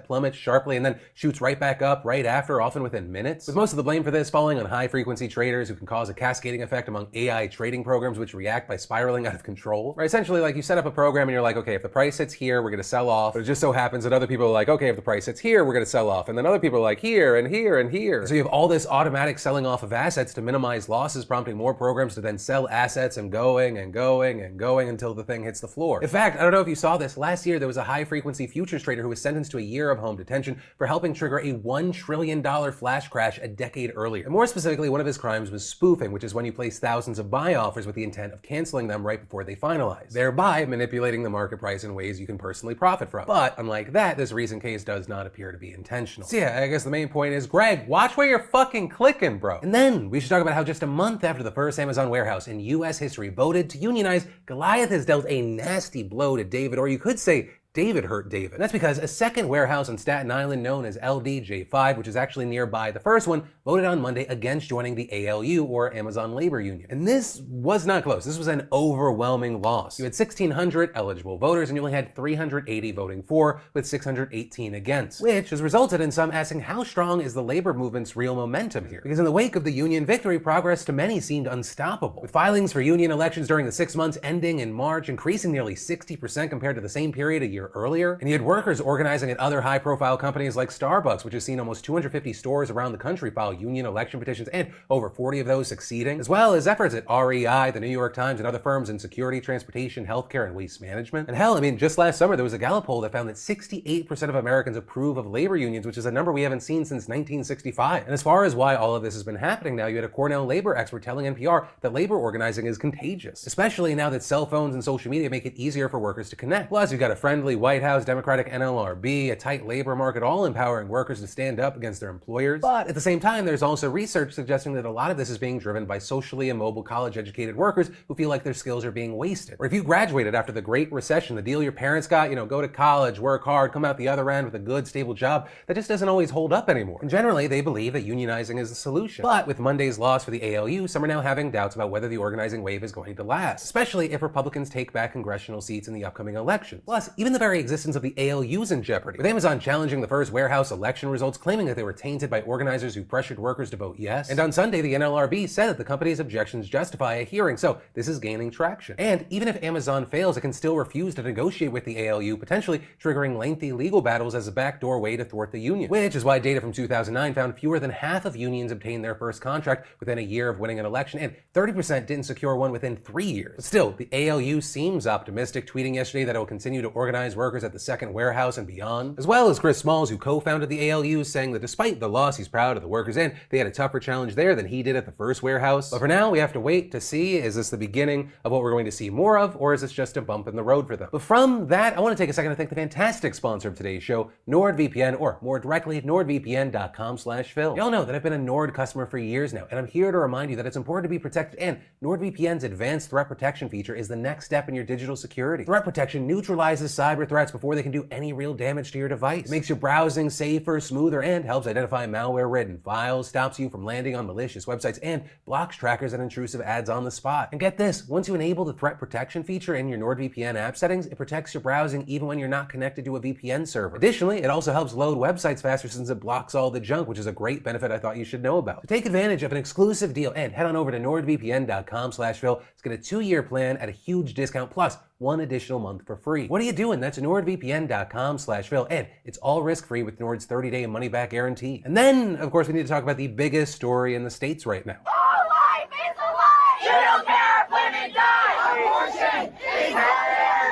plummets sharply and then shoots right back up right after, often within minutes, with most of the blame for this falling on high-frequency traders who can cause a cascading effect among AI trading programs which react by spiraling out of control. Right, essentially, like, you set up a program and you're like, okay, if the price hits here, we're going to sell off. But it just so happens that other people are like, okay, if the price hits here, we're going to sell off. And then other people are like, here and here and here. So you have all this automatic selling off of assets to minimize losses, prompting more programs to then sell assets and going and going and going until the thing hits the floor. In fact, I don't know if you saw this, last year there was a high-frequency futures trader who was sentenced to a year of home detention for helping trigger a $1 trillion flash crash a decade earlier. And more specifically, one of his crimes was spoofing, which is when you place thousands of buy offers with the intent of canceling them right before they finalize, thereby manipulating the market price in ways you can personally profit from. But unlike that, this recent case does not appear to be intentional. So yeah, I guess the main point is, Greg, watch where you're fucking clicking, bro. And then we should talk about how just a month after the first Amazon warehouse in US history voted to unionize, Goliath has dealt a nasty blow to David, or you could say David hurt David. And that's because a second warehouse on Staten Island known as LDJ5, which is actually nearby the first one, voted on Monday against joining the ALU, or Amazon Labor Union. And this was not close. This was an overwhelming loss. You had 1,600 eligible voters and you only had 380 voting for, with 618 against, which has resulted in some asking how strong is the labor movement's real momentum here? Because in the wake of the union victory, progress to many seemed unstoppable, with filings for union elections during the 6 months ending in March increasing nearly 60% compared to the same period a year earlier. And you had workers organizing at other high-profile companies like Starbucks, which has seen almost 250 stores around the country file union election petitions, and over 40 of those succeeding, as well as efforts at REI, the New York Times, and other firms in security, transportation, healthcare, and waste management. And hell, I mean, just last summer there was a Gallup poll that found that 68% of Americans approve of labor unions, which is a number we haven't seen since 1965. And as far as why all of this has been happening now, you had a Cornell labor expert telling NPR that labor organizing is contagious, especially now that cell phones and social media make it easier for workers to connect. Plus, you've got a friendly White House, Democratic NLRB, a tight labor market, all empowering workers to stand up against their employers. But at the same time, there's also research suggesting that a lot of this is being driven by socially immobile college-educated workers who feel like their skills are being wasted. Or if you graduated after the Great Recession, the deal your parents got, go to college, work hard, come out the other end with a good, stable job, that just doesn't always hold up anymore. And generally, they believe that unionizing is the solution. But with Monday's loss for the ALU, some are now having doubts about whether the organizing wave is going to last, especially if Republicans take back congressional seats in the upcoming elections. Plus, even the very existence of the ALU's in jeopardy, with Amazon challenging the first warehouse election results, claiming that they were tainted by organizers who pressured workers to vote yes. And on Sunday, the NLRB said that the company's objections justify a hearing, so this is gaining traction. And even if Amazon fails, it can still refuse to negotiate with the ALU, potentially triggering lengthy legal battles as a backdoor way to thwart the union. Which is why data from 2009 found fewer than half of unions obtained their first contract within a year of winning an election, and 30% didn't secure one within 3 years. But still, the ALU seems optimistic, tweeting yesterday that it will continue to organize workers at the second warehouse and beyond, as well as Chris Smalls, who co-founded the ALU, saying that despite the loss, he's proud of the workers and they had a tougher challenge there than he did at the first warehouse. But for now, we have to wait to see, is this the beginning of what we're going to see more of, or is this just a bump in the road for them? But from that, I want to take a second to thank the fantastic sponsor of today's show, NordVPN, or more directly, nordvpn.com/Phil. Y'all know that I've been a Nord customer for years now, and I'm here to remind you that it's important to be protected, and NordVPN's advanced threat protection feature is the next step in your digital security. Threat protection neutralizes cyber threats before they can do any real damage to your device. It makes your browsing safer, smoother, and helps identify malware-ridden files, stops you from landing on malicious websites, and blocks trackers and intrusive ads on the spot. And get this, once you enable the threat protection feature in your NordVPN app settings, it protects your browsing even when you're not connected to a VPN server. Additionally, it also helps load websites faster since it blocks all the junk, which is a great benefit I thought you should know about. So take advantage of an exclusive deal and head on over to nordvpn.com/Phil. Let's get a 2-year plan at a huge discount plus 1 additional month for free. What are you doing? That's nordvpn.com/Phil, and it's all risk-free with Nord's 30-day money-back guarantee. And then, of course, we need to talk about the biggest story in the States right now. All life is a life! You don't care if women die! Abortion is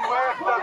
Where's the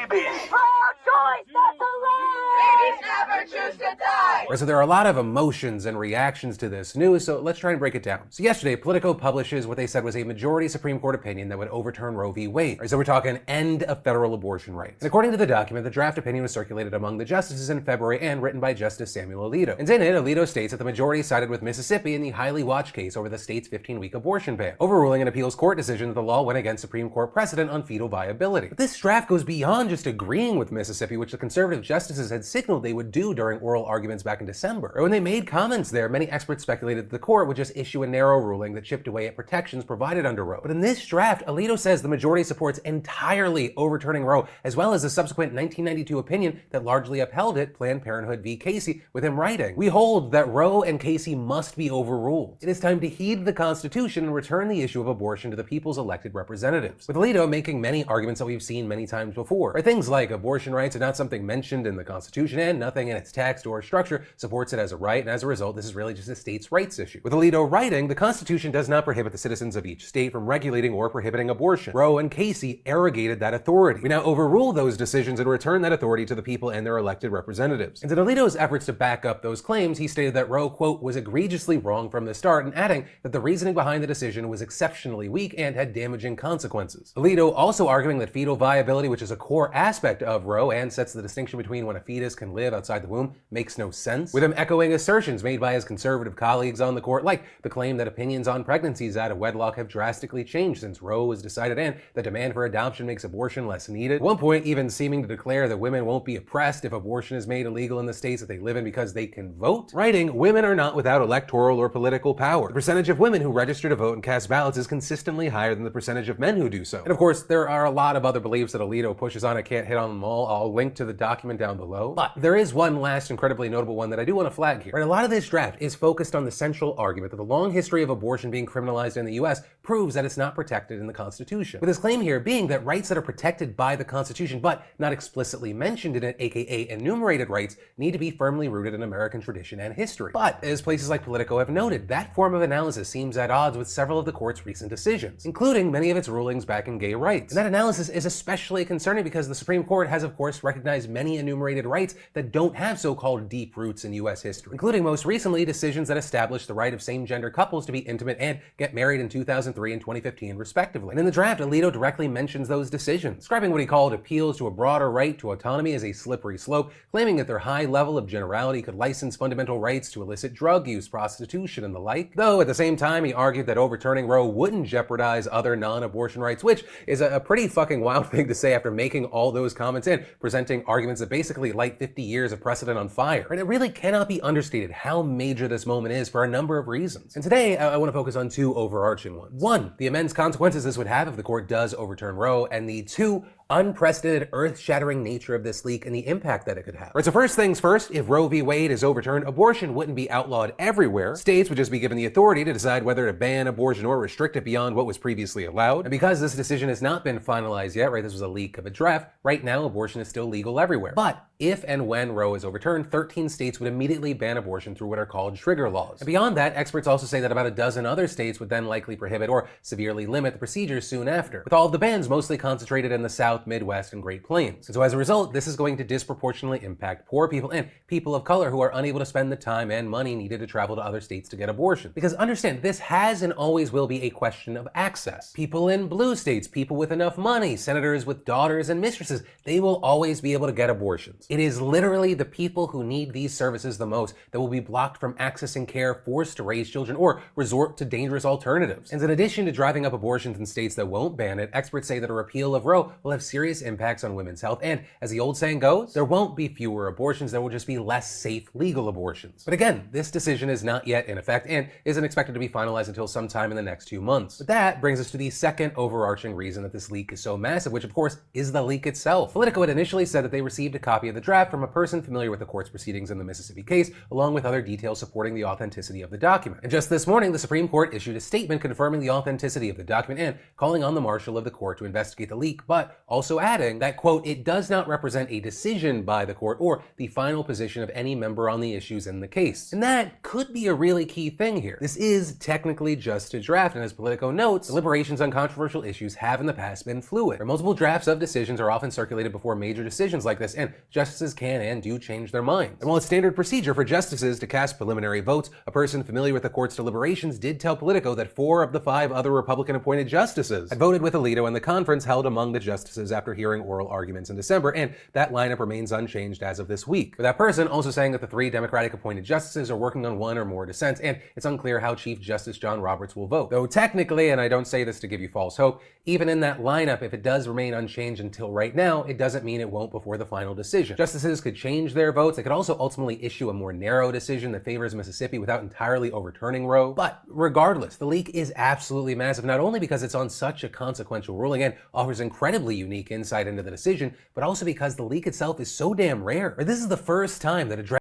babies? pro-choice, that's a lie! Babies never choose to die! So there are a lot of emotions and reactions to this news, so let's try and break it down. So yesterday, Politico publishes what they said was a majority Supreme Court opinion that would overturn Roe v. Wade. So we're talking end of federal abortion rights. And according to the document, the draft opinion was circulated among the justices in February and written by Justice Samuel Alito. And in it, Alito states that the majority sided with Mississippi in the highly watched case over the state's 15-week abortion ban, overruling an appeals court decision that the law went against Supreme Court precedent on fetal viability. But this draft goes beyond just agreeing with Mississippi, which the conservative justices had signaled they would do during oral arguments back in December. When they made comments there, many experts speculated that the court would just issue a narrow ruling that chipped away at protections provided under Roe. But in this draft, Alito says the majority supports entirely overturning Roe, as well as the subsequent 1992 opinion that largely upheld it, Planned Parenthood v. Casey, with him writing, "We hold that Roe and Casey must be overruled. It is time to heed the Constitution and return the issue of abortion to the people's elected representatives," with Alito making many arguments that we've seen many times before. Or things like abortion rights are not something mentioned in the Constitution, and nothing in its text or structure supports it as a right, and as a result, this is really just a states' rights issue. With Alito writing, "The Constitution does not prohibit the citizens of each state from regulating or prohibiting abortion. Roe and Casey arrogated that authority. We now overrule those decisions and return that authority to the people and their elected representatives." And in Alito's efforts to back up those claims, he stated that Roe, quote, "was egregiously wrong from the start," and adding that the reasoning behind the decision was exceptionally weak and had damaging consequences. Alito also arguing that fetal viability, which is a core aspect of Roe and sets the distinction between when a fetus can live outside the womb, makes no sense, with him echoing assertions made by his conservative colleagues on the court, like the claim that opinions on pregnancies out of wedlock have drastically changed since Roe was decided and the demand for adoption makes abortion less needed. At one point, even seeming to declare that women won't be oppressed if abortion is made illegal in the states that they live in because they can vote, writing, "Women are not without electoral or political power. The percentage of women who register to vote and cast ballots is consistently higher than the percentage of men who do so." And of course, there are a lot of other beliefs that Alito pushes on. I can't hit on them all. I'll link to the document down below. But there is one last incredibly notable one that I do want to flag here. Right, a lot of this draft is focused on the central argument that the long history of abortion being criminalized in the US proves that it's not protected in the Constitution. With his claim here being that rights that are protected by the Constitution but not explicitly mentioned in it, aka enumerated rights, need to be firmly rooted in American tradition and history. But as places like Politico have noted, that form of analysis seems at odds with several of the court's recent decisions, including many of its rulings backing gay rights. And that analysis is especially concerning because the Supreme Court has of course recognized many enumerated rights that don't have so-called deep roots in US history, including most recently decisions that established the right of same-gender couples to be intimate and get married in 2003 and 2015 respectively. And in the draft, Alito directly mentions those decisions, describing what he called appeals to a broader right to autonomy as a slippery slope, claiming that their high level of generality could license fundamental rights to illicit drug use, prostitution, and the like. Though at the same time, he argued that overturning Roe wouldn't jeopardize other non-abortion rights, which is a pretty fucking wild thing to say after making all those comments and presenting arguments that basically light 50 years of precedent on fire. And it really cannot be understated how major this moment is for a number of reasons. And today, I want to focus on two overarching ones. One, the immense consequences this would have if the court does overturn Roe, and the two, unprecedented, earth-shattering nature of this leak and the impact that it could have. Right, so first things first, if Roe v. Wade is overturned, abortion wouldn't be outlawed everywhere. States would just be given the authority to decide whether to ban abortion or restrict it beyond what was previously allowed. And because this decision has not been finalized yet, right, this was a leak of a draft, right now abortion is still legal everywhere. But if and when Roe is overturned, 13 states would immediately ban abortion through what are called trigger laws. And beyond that, experts also say that about a dozen other states would then likely prohibit or severely limit the procedures soon after, with all of the bans mostly concentrated in the South, Midwest, and Great Plains. And so as a result, this is going to disproportionately impact poor people and people of color who are unable to spend the time and money needed to travel to other states to get abortion. Because understand, this has and always will be a question of access. People in blue states, people with enough money, senators with daughters and mistresses, they will always be able to get abortions. It is literally the people who need these services the most that will be blocked from accessing care, forced to raise children, or resort to dangerous alternatives. And in addition to driving up abortions in states that won't ban it, experts say that a repeal of Roe will have serious impacts on women's health, and as the old saying goes, there won't be fewer abortions, there will just be less safe legal abortions. But again, this decision is not yet in effect and isn't expected to be finalized until sometime in the next 2 months. But that brings us to the second overarching reason that this leak is so massive, which of course is the leak itself. Politico had initially said that they received a copy of the draft from a person familiar with the court's proceedings in the Mississippi case, along with other details supporting the authenticity of the document. And just this morning, the Supreme Court issued a statement confirming the authenticity of the document and calling on the marshal of the court to investigate the leak, but also adding that, quote, it does not represent a decision by the court or the final position of any member on the issues in the case. And that could be a really key thing here. This is technically just a draft, and as Politico notes, deliberations on controversial issues have in the past been fluid. Multiple drafts of decisions are often circulated before major decisions like this, and justices can and do change their minds. And while it's standard procedure for justices to cast preliminary votes, a person familiar with the court's deliberations did tell Politico that 4 of the 5 other Republican-appointed justices had voted with Alito in the conference held among the justices justices after hearing oral arguments in December, and that lineup remains unchanged as of this week. With that person also saying that the 3 Democratic-appointed justices are working on 1 or more dissents, and it's unclear how Chief Justice John Roberts will vote. Though technically, and I don't say this to give you false hope, even in that lineup, if it does remain unchanged until right now, it doesn't mean it won't before the final decision. Justices could change their votes. They could also ultimately issue a more narrow decision that favors Mississippi without entirely overturning Roe. But regardless, the leak is absolutely massive, not only because it's on such a consequential ruling and offers incredibly unique insight into the decision, but also because the leak itself is so damn rare. This is the first time that a